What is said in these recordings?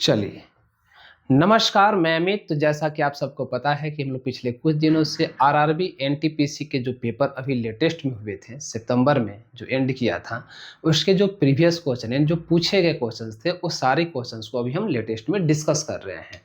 चलिए, नमस्कार, मैं अमित। तो जैसा कि आप सबको पता है कि हम लोग पिछले कुछ दिनों से आरआरबी एनटीपीसी के जो पेपर अभी लेटेस्ट में हुए थे सितंबर में जो एंड किया था, उसके जो प्रीवियस क्वेश्चन यानी जो पूछे गए क्वेश्चंस थे, वो सारे क्वेश्चंस को अभी हम लेटेस्ट में डिस्कस कर रहे हैं,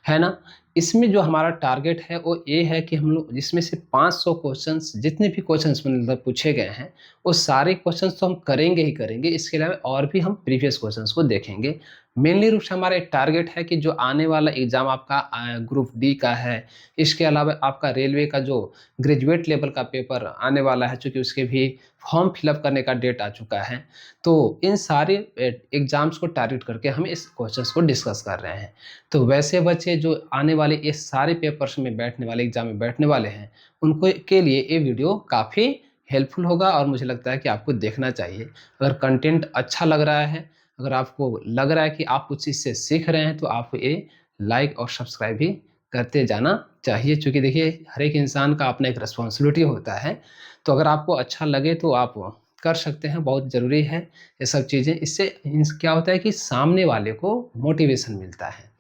है ना। इसमें जो हमारा टारगेट है वो ये है कि हम लोग जिसमें से 500 क्वेश्चंस जितने भी क्वेश्चंस मतलब पूछे गए हैं, वो सारे क्वेश्चंस तो हम करेंगे ही करेंगे। इसके अलावा और भी हम प्रीवियस क्वेश्चंस को देखेंगे। मेनली रूप से हमारा एक टारगेट है कि जो आने वाला एग्ज़ाम आपका ग्रुप डी का है, इसके अलावा आपका रेलवे का जो ग्रेजुएट लेवल का पेपर आने वाला है, चूँकि उसके भी फॉर्म फिलअप करने का डेट आ चुका है। तो इन सारे एग्ज़ाम्स को टारगेट करके हम इस क्वेश्चंस को डिस्कस कर रहे हैं। तो वैसे बच्चे जो आने वाले इस सारे पेपर्स में बैठने वाले एग्ज़ाम में बैठने वाले हैं, उनको के लिए ये वीडियो काफ़ी हेल्पफुल होगा और मुझे लगता है कि आपको देखना चाहिए। अगर कंटेंट अच्छा लग रहा है, अगर आपको लग रहा है कि आप कुछ इससे सीख रहे हैं, तो आप ये लाइक और सब्सक्राइब भी करते जाना चाहिए, क्योंकि देखिए हर एक इंसान का अपना एक रिस्पॉन्सिबिलिटी होता है। तो अगर आपको अच्छा लगे तो आप कर सकते हैं, बहुत ज़रूरी है ये सब चीज़ें। इससे क्या होता है कि सामने वाले को मोटिवेशन मिलता है।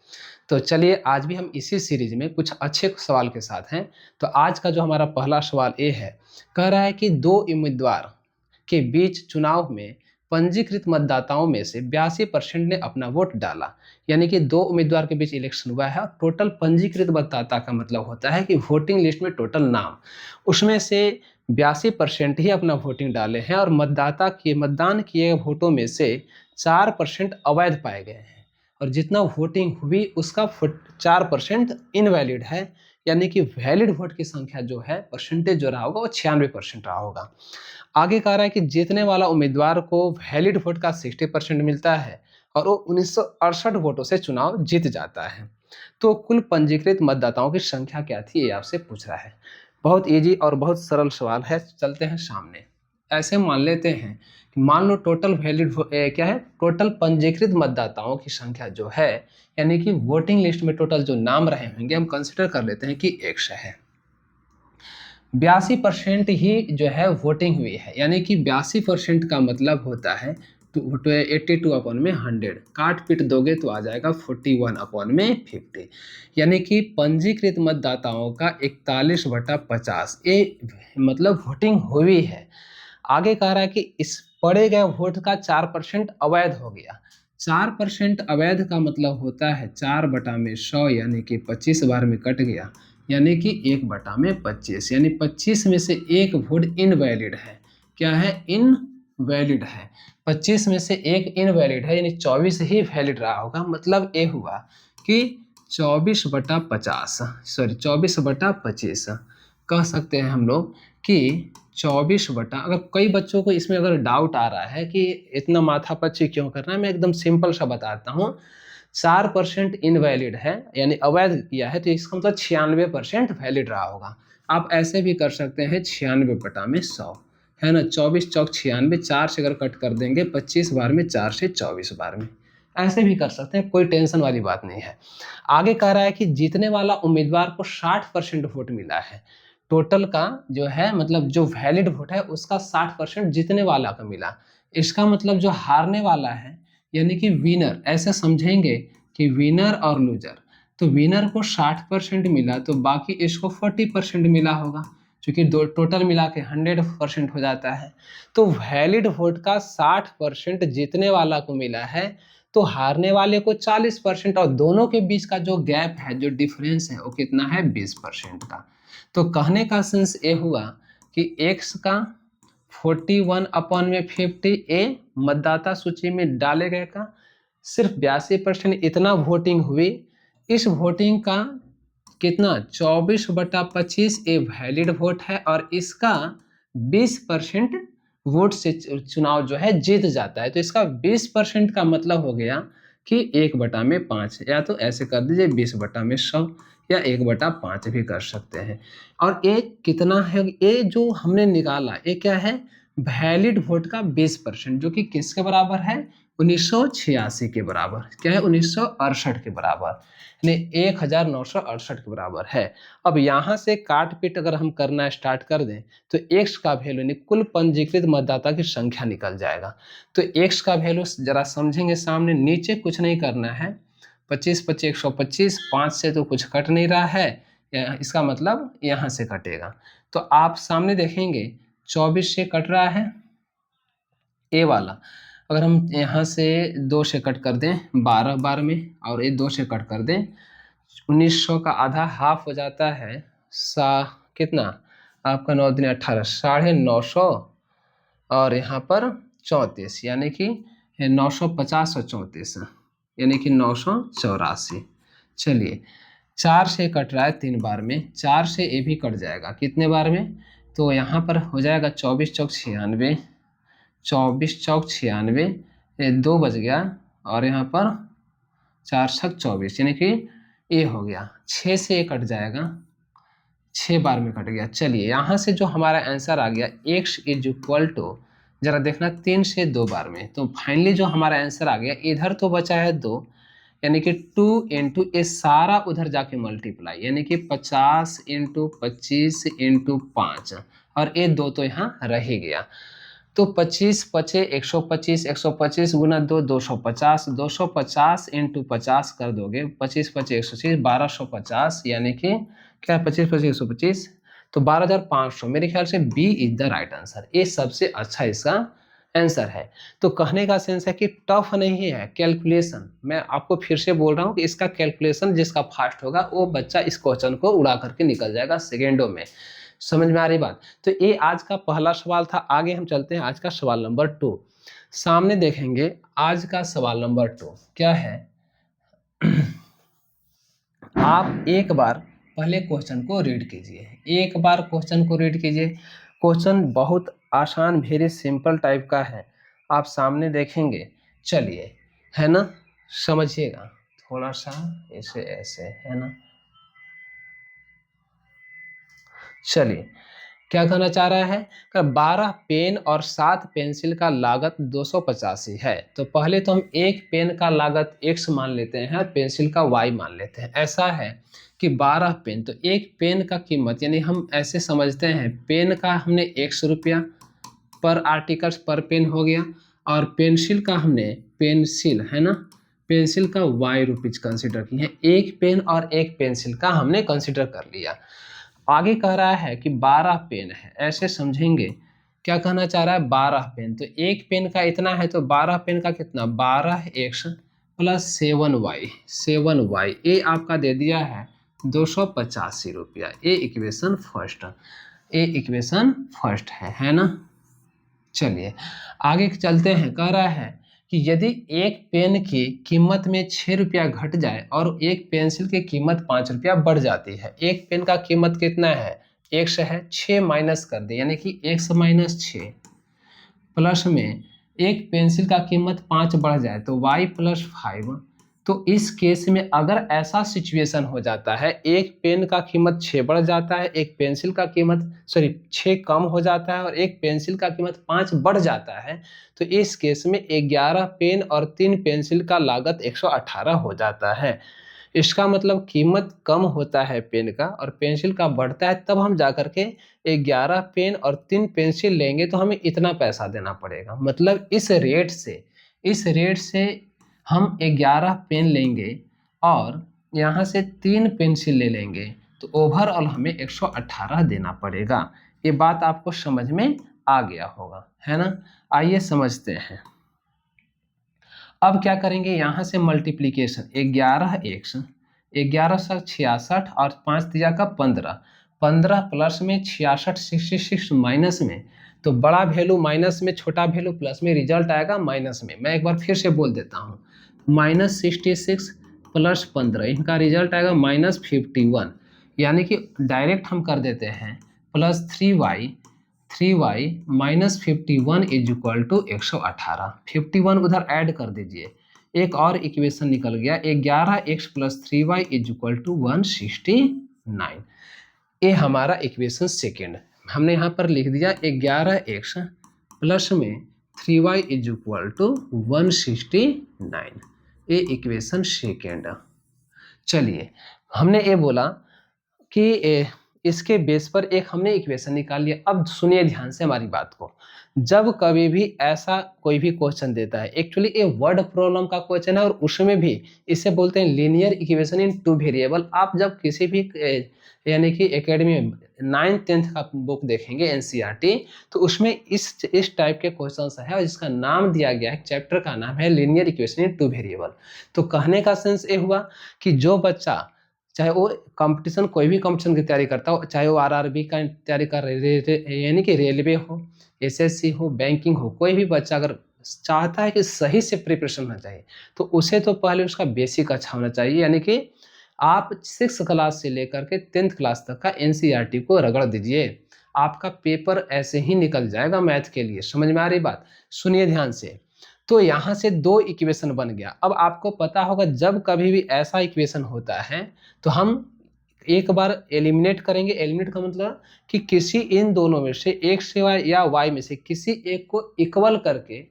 तो चलिए, आज भी हम इसी सीरीज में कुछ अच्छे सवाल के साथ हैं। तो आज का जो हमारा पहला सवाल ये है, कह रहा है कि दो उम्मीदवार के बीच चुनाव में पंजीकृत मतदाताओं में से 82% ने अपना वोट डाला। यानी कि दो उम्मीदवार के बीच इलेक्शन हुआ है और टोटल पंजीकृत मतदाता का मतलब होता है कि वोटिंग लिस्ट में टोटल नाम, उसमें से 82% ही अपना वोटिंग डाले हैं और मतदान किए वोटों में से 4% अवैध पाए गए हैं और जितना वोटिंग हुई उसका 4% इनवैलिड है। यानी कि वैलिड वोट की संख्या जो है, परसेंटेज जो रहा होगा, वो 96% रहा होगा। आगे कह रहा है कि जीतने वाला उम्मीदवार को वैलिड वोट का 60% मिलता है और वो 1968 वोटों से चुनाव जीत जाता है। तो कुल पंजीकृत मतदाताओं की संख्या क्या थी, ये आपसे पूछ रहा है। बहुत इजी और बहुत सरल सवाल है, चलते हैं सामने। ऐसे मान लेते हैं कि मान लो टोटल क्या है, टोटल पंजीकृत मतदाताओं की संख्या जो है, यानी कि वोटिंग लिस्ट में टोटल जो नाम रहे होंगे, हम कंसिडर कर लेते हैं कि 100 है। 82% ही जो है वोटिंग हुई है, यानी कि 82% का मतलब होता है 82 अपॉन में 100, काट पीट दोगे तो आ जाएगा 41 अपॉन में 50। यानी कि पंजीकृत मतदाताओं का 41/50 ये मतलब वोटिंग हुई है। आगे कह रहा है कि इस पड़े गए वोट का 4% अवैध हो गया। 4% अवैध का मतलब होता है 4/100, यानी कि 25 बार में कट गया, यानी कि 1/25, यानी 25 में से एक वोट इनवैलिड है। क्या है? इनवैलिड है। 25 में से एक इनवैलिड है, यानी 24 ही वैलिड रहा होगा। मतलब ये हुआ कि 24/25 कह सकते हैं हम लोग कि 24 बटा, अगर कई बच्चों को इसमें अगर डाउट आ रहा है कि इतना माथापच्ची क्यों करना है, मैं एकदम सिंपल सा बताता हूँ। 4% इनवैलिड है, यानी अवैध किया है, तो इसका मतलब 96% वैलिड रहा होगा। आप ऐसे भी कर सकते हैं 96/100, है ना। 24 चौक 96, 4 से अगर कट कर देंगे 25 बार में, 4 से 24 बार में, ऐसे भी कर सकते हैं, कोई टेंशन वाली बात नहीं है। आगे कह रहा है कि जीतने वाला उम्मीदवार को 60% वोट मिला है। टोटल का जो है, मतलब जो वैलिड वोट है उसका 60% जीतने वाला का मिला। इसका मतलब जो हारने वाला है, यानी कि विनर, ऐसे समझेंगे कि विनर और लूजर, तो विनर को 60% मिला तो बाकी इसको 40% मिला होगा, क्योंकि दो टोटल मिला के 100% हो जाता है। तो वैलिड वोट का 60% जीतने वाला को मिला है, तो हारने वाले को 40%, और दोनों के बीच का जो गैप है, जो डिफरेंस है, वो कितना है? 20% का। तो कहने का सेंस ये हुआ कि x का 41/50 ए मतदाता सूची में डाले गए का सिर्फ 82% इतना वोटिंग हुई। इस वोटिंग का कितना? 24/25 ए वैलिड वोट है और इसका 20% वोट से चुनाव जो है जीत जाता है। तो इसका 20% का मतलब हो गया कि 1/5, या तो ऐसे कर दीजिए 20/100, या 1/5 भी कर सकते हैं। और ये कितना है? ये जो हमने निकाला, ये क्या है? वैलिड वोट का 20%, जो कि किसके बराबर है? 1986 के बराबर। क्या है? 1968 के बराबर, यानी 1968 के बराबर है। अब यहाँ से काट पीट अगर हम करना स्टार्ट कर दें तो x का वैल्यू, यानी कुल पंजीकृत मतदाता की संख्या निकल जाएगा। तो x का वैल्यू जरा समझेंगे सामने, नीचे कुछ नहीं करना है, 25 25 125, 5 से तो कुछ कट नहीं रहा है, इसका मतलब यहाँ से कटेगा। तो आप सामने देखेंगे 24 से कट रहा है ए वाला। अगर हम यहाँ से 2 से कट कर दें 12 बार में, और ये 2 से कट कर दें 1900 का आधा हाफ हो जाता है कितना आपका 9 दिन 18, 950, और यहाँ पर 34, यानी कि 950 और 34, यानी कि 984। चलिए 4 से कट रहा है 3 बार में, 4 से ये भी कट जाएगा कितने बार में, तो यहाँ पर हो जाएगा 24 चौक 96, 24 चौक 96, 2 बज गया, और यहाँ पर 4 छक 24, यानी कि ये हो गया। 6 से ये कट जाएगा, 6 बार में कट गया। चलिए यहाँ से जो हमारा आंसर आ गया x इज इक्वल टू, जरा देखना 3 से 2 बार में, तो फाइनली जो हमारा आंसर आ गया, इधर तो बचा है 2, यानी कि 2 इंटू ये सारा उधर जाके मल्टीप्लाई, यानी कि 50 इंटू 25 इंटू 5, और ये 2 तो यहाँ रह ही गया। तो 25 पचे 125, 125 गुना 2 250, 250 इंटू 50 कर दोगे, 25 पचे 130, 1250, यानी कि क्या 25 पचे 125, तो 12,500। मेरे ख्याल से B is the right answer, ये सबसे अच्छा इसका आंसर है। तो कहने का सेंस है कि टफ नहीं है कैलकुलेशन। मैं आपको फिर से बोल रहा हूँ कि इसका कैलकुलेशन जिसका फास्ट होगा वो बच्चा इस क्वेश्चन को उड़ा करके निकल जाएगा सेकेंडों में। समझ में आ रही बात। तो ये आज का पहला सवाल था। आगे हम चलते हैं आज का सवाल नंबर 2। सामने देखेंगे आज का सवाल नंबर 2 क्या है। आप एक बार पहले क्वेश्चन को रीड कीजिए, एक बार क्वेश्चन को रीड कीजिए। क्वेश्चन बहुत आसान, वेरी सिंपल टाइप का है। आप सामने देखेंगे, चलिए, है ना, समझिएगा थोड़ा सा, ऐसे ऐसे, है ना। चलिए क्या कहना चाह रहा है कि 12 पेन और 7 पेंसिल का लागत 285 है। तो पहले तो हम एक पेन का लागत x मान लेते हैं, पेंसिल का y मान लेते हैं। ऐसा है कि 12 पेन, तो एक पेन का कीमत, यानी हम ऐसे समझते हैं पेन का हमने 100 रुपया पर आर्टिकल्स पर पेन हो गया, और पेंसिल का हमने, पेंसिल है ना, पेंसिल का y रुपीज कंसिडर किए हैं। एक पेन और एक पेंसिल का हमने कंसिडर कर लिया। आगे कह रहा है कि 12 पेन है, ऐसे समझेंगे। क्या कहना चाह रहा है, 12 पेन, तो एक पेन का इतना है, तो 12 पेन का कितना, 12x प्लस 7y, 7y, ये आपका दे दिया है 285 रुपया। ये इक्वेशन फर्स्ट, ये इक्वेशन फर्स्ट है ना। चलिए आगे चलते हैं। कह रहा है कि यदि एक पेन की कीमत में 6 रुपया घट जाए और एक पेंसिल की कीमत 5 रुपया बढ़ जाती है। एक पेन का कीमत कितना है, x है, 6 माइनस कर दे, यानी कि x माइनस 6, प्लस में एक पेंसिल का कीमत 5 बढ़ जाए तो y प्लस 5। तो इस केस में अगर ऐसा सिचुएशन हो जाता है, एक पेन का कीमत 6 बढ़ जाता है, एक पेंसिल का कीमत 6 कम हो जाता है, और एक पेंसिल का कीमत 5 बढ़ जाता है, तो इस केस में 11 पेन और 3 पेंसिल का लागत 118 हो जाता है। इसका मतलब कीमत कम होता है पेन का और पेंसिल का बढ़ता है, तब हम जाकर के 11 पेन और 3 पेंसिल लेंगे तो हमें इतना पैसा देना पड़ेगा। मतलब इस रेट से हम 11 पेन लेंगे और यहाँ से 3 पेंसिल ले लेंगे, तो ओवरऑल हमें 118 देना पड़ेगा। ये बात आपको समझ में आ गया होगा, है ना। आइए समझते हैं। अब क्या करेंगे, यहाँ से मल्टीप्लीकेशन, 11x, 11 से 66 और 5 तिया का 15, 15 प्लस में 66, 66 माइनस में, तो बड़ा वैल्यू माइनस में, छोटा वैल्यू प्लस में, रिजल्ट आएगा माइनस में। मैं एक बार फिर से बोल देता हूँ, -66 प्लस 15, इनका रिजल्ट आएगा -51, यानी कि डायरेक्ट हम कर देते हैं plus 3y minus 51 is equal to 118। 51 उधर ऐड कर दीजिए, एक और इक्वेशन निकल गया, 11x plus 3y is equal to 169। ये हमारा इक्वेशन सेकेंड हमने यहाँ पर लिख दिया, 11x प्लस में 3y इज इक्वल टू 169, ये इक्वेशन सेकेंड। चलिए हमने ये बोला कि इसके बेस पर एक हमने इक्वेशन निकाल लिया। अब सुनिए ध्यान से हमारी बात को। जब कभी भी ऐसा कोई भी क्वेश्चन देता है, एक्चुअली ये वर्ड प्रॉब्लम का क्वेश्चन है और उसमें भी इसे बोलते हैं linear equation in two variable. आप जब किसी भी यानी कि एकेडमी में 9th-10th का बुक देखेंगे एनसीईआरटी, तो उसमें इस टाइप के क्वेश्चंस है और इसका नाम दिया गया है, चैप्टर का नाम है linear equation in two variable. तो कहने का सेंस ये हुआ कि जो बच्चा चाहे वो कंपटीशन, कोई भी कंपटीशन की तैयारी करता हो, चाहे वो आरआरबी का तैयारी कर रहे यानी कि रेलवे हो, एसएससी हो, बैंकिंग हो, कोई भी बच्चा अगर चाहता है कि सही से प्रिपरेशन होना चाहिए, तो उसे तो पहले उसका बेसिक अच्छा होना चाहिए। यानी कि आप 6th क्लास से लेकर के 10th क्लास तक का एनसीईआरटी को रगड़ दीजिए, आपका पेपर ऐसे ही निकल जाएगा मैथ के लिए। समझ में आ रही बात? सुनिए ध्यान से। तो यहाँ से 2 इक्वेशन बन गया। अब आपको पता होगा जब कभी भी ऐसा इक्वेशन होता है तो हम एक बार एलिमिनेट करेंगे। एलिमिनेट का मतलब कि किसी इन दोनों में से x या y में से किसी एक को इक्वल करके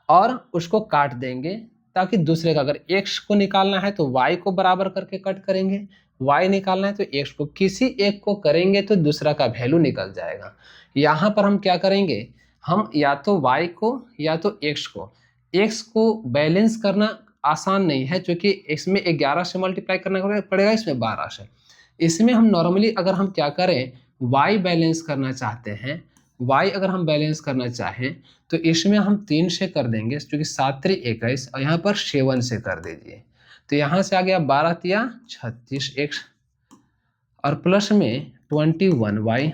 और उसको काट देंगे, ताकि दूसरे का, अगर x को निकालना है तो y को बराबर करके कट करेंगे, y निकालना है तो x को, किसी एक को करेंगे तो दूसरा का वैल्यू निकल जाएगा। यहाँ पर हम क्या करेंगे, हम या तो y को या तो x को बैलेंस करना आसान नहीं है, क्योंकि इसमें 11 से मल्टीप्लाई करना पड़ेगा, इसमें 12 से। इसमें हम नॉर्मली अगर हम क्या करें, y बैलेंस करना चाहते हैं, y अगर हम बैलेंस करना चाहें तो इसमें हम 3 से कर देंगे, क्योंकि 7 3 21 और यहाँ पर 7 से कर दीजिए। तो यहाँ से आ गया 12 तिया 36 x और प्लस में 21y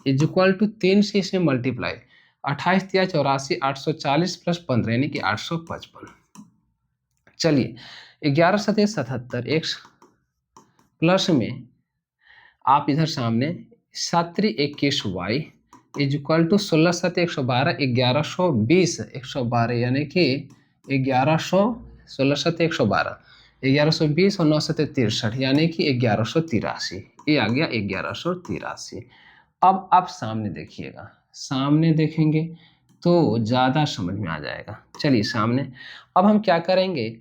इज इक्वल टू 3 से इसमें मल्टीप्लाई, 28 तिया 84, 840 प्लस 15 यानी कि 855। चलिए 11 सतह 77 x प्लस में आप इधर सामने 7 3 21 y इज इक्वल टू 16 7 112, 1120 112 यानी कि 1100, 16 7 112, 1120 और 9 7 63 यानी कि 1183। ये आ गया 1183। अब आप सामने देखिएगा, सामने देखेंगे तो ज़्यादा समझ में आ जाएगा। चलिए सामने अब हम क्या करेंगे,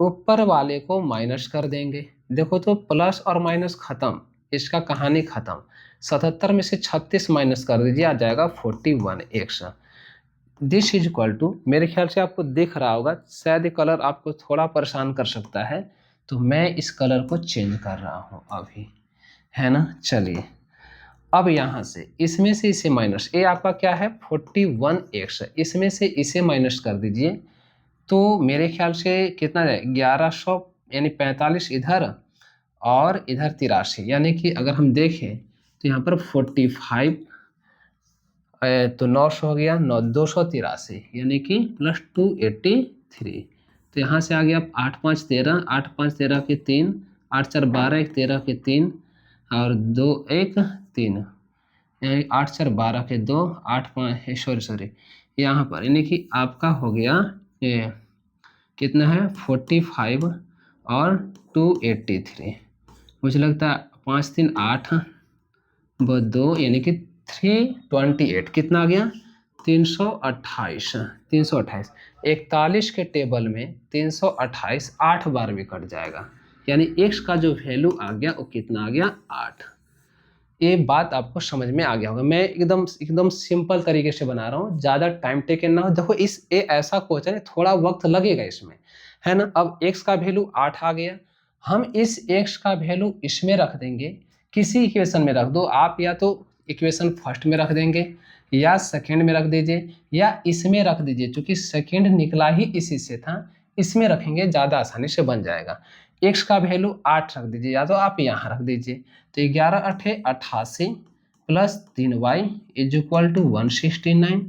ऊपर वाले को माइनस कर देंगे। देखो तो प्लस और माइनस खत्म, इसका कहानी खत्म। 77 में से 36 माइनस कर दीजिए, आ जाएगा 41x। This is equal to, मेरे ख्याल से आपको दिख रहा होगा, शायद ये कलर आपको थोड़ा परेशान कर सकता है, तो मैं इस कलर को चेंज कर रहा हूँ अभी, है ना। चलिए अब यहाँ से इसमें से इसे माइनस, ये आपका क्या है 41x, इसमें से इसे माइनस कर दीजिए, तो मेरे ख्याल से कितना है 1100 यानी 45 इधर और इधर 83, यानी कि अगर हम देखें तो यहाँ पर 45 तो 900 हो गया, 283 यानी कि प्लस 283। तो यहाँ से आ गया 8 5 13, 8 5 13 के 3, 8 4 12, 1 13 के 3 और 2 1 3, यानी 8 4 12 के 2, 8 5 सॉरी यहाँ पर, यानी कि आपका हो गया ये कितना है 45 और 283। मुझे लगता है 5 3 8 व 2 यानी कि 328, कितना आ गया 328, 328। 41 के टेबल में 328 8 बार भी कट जाएगा, यानी x का जो वैल्यू आ गया वो कितना आ गया 8। ये बात आपको समझ में आ गया होगा। मैं एकदम सिंपल तरीके से बना रहा हूँ, ज़्यादा टाइम टेकन ना हो। देखो ये ऐसा क्वेश्चन है, थोड़ा वक्त लगेगा इसमें, है ना। अब x का वैल्यू 8 आ गया, हम इस x का वैल्यू इसमें रख देंगे, किसी इक्वेशन में रख दो आप, या तो इक्वेशन फर्स्ट में रख देंगे या सेकंड में रख दीजिए या इसमें रख दीजिए, क्योंकि सेकंड निकला ही इसी से था, इसमें रखेंगे ज़्यादा आसानी से बन जाएगा। x का वैल्यू 8 रख दीजिए, या तो आप यहाँ रख दीजिए, तो 11 8 88 plus 3y is equal to 169,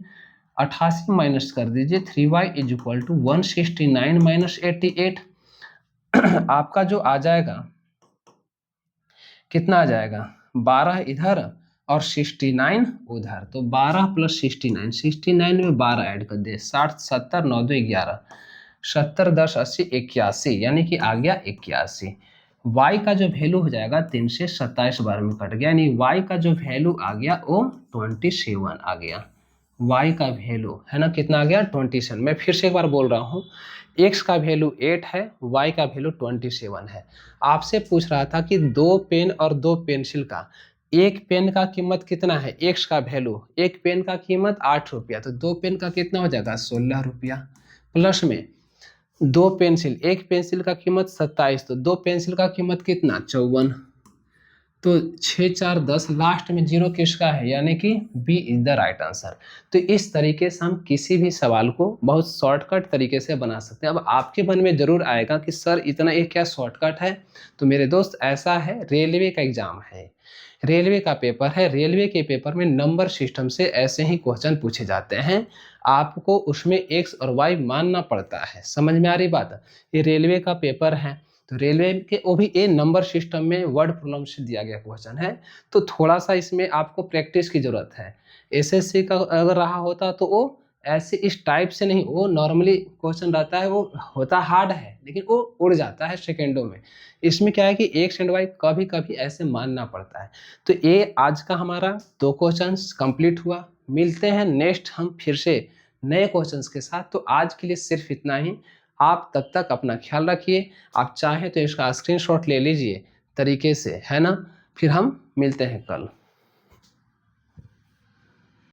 88 minus कर दीजिए 3y is equal to 169 minus 88। आपका जो आ जाएगा कितना आ जाएगा 12 इधर और 69 उधर, तो 12 प्लस 69, 69 में 12 ऐड कर दे, 60 70 9 2 11, 70 10 80 81, यानी कि आ गया 81। y का जो वैल्यू हो जाएगा 3 से 27 बार में कट गया, यानी y का जो वैल्यू आ गया वो 27 आ गया। y का वैल्यू है ना कितना आ गया 27। मैं फिर से एक बार बोल रहा हूँ, x का वैल्यू 8 है, y का वैल्यू 27 है। आपसे पूछ रहा था कि 2 पेन और 2 पेंसिल का एक पेन का कीमत कितना है, एक्स का वैल्यू, एक पेन का कीमत 8 रुपया, तो 2 पेन का कितना हो जाएगा 16 रुपया। प्लस में 2 पेंसिल, एक पेंसिल का कीमत 27, तो 2 पेंसिल का कीमत कितना 54, तो 6 4 10, लास्ट में जीरो किसका है, यानी कि B is the right answer. तो इस तरीके से हम किसी भी सवाल को बहुत शॉर्टकट तरीके से बना सकते हैं। अब आपके मन में जरूर आएगा कि सर इतना ये क्या शॉर्टकट है। तो मेरे दोस्त ऐसा है, रेलवे का एग्जाम है, रेलवे का पेपर है, रेलवे के पेपर में नंबर सिस्टम से ऐसे ही क्वेश्चन पूछे जाते हैं। आपको उसमें एक्स और वाई मानना पड़ता है, समझ में आ रही बात। ये रेलवे का पेपर है, तो रेलवे के वो भी ए नंबर सिस्टम में वर्ड प्रॉब्लम से दिया गया क्वेश्चन है। तो थोड़ा सा इसमें आपको प्रैक्टिस की जरूरत है। एसएससी का अगर रहा होता तो वो ऐसे इस टाइप से नहीं, वो नॉर्मली क्वेश्चन रहता है, वो होता हार्ड है लेकिन वो उड़ जाता है सेकेंडों में। इसमें क्या है कि एक्स एंड वाई कभी कभी ऐसे मानना पड़ता है। तो ये आज का हमारा 2 क्वेश्चन कंप्लीट हुआ। मिलते हैं नेक्स्ट हम फिर से नए क्वेश्चंस के साथ। तो आज के लिए सिर्फ इतना ही। आप तब तक अपना ख्याल रखिए। आप चाहें तो इसका स्क्रीनशॉट ले लीजिए तरीके से, है ना। फिर हम मिलते हैं कल।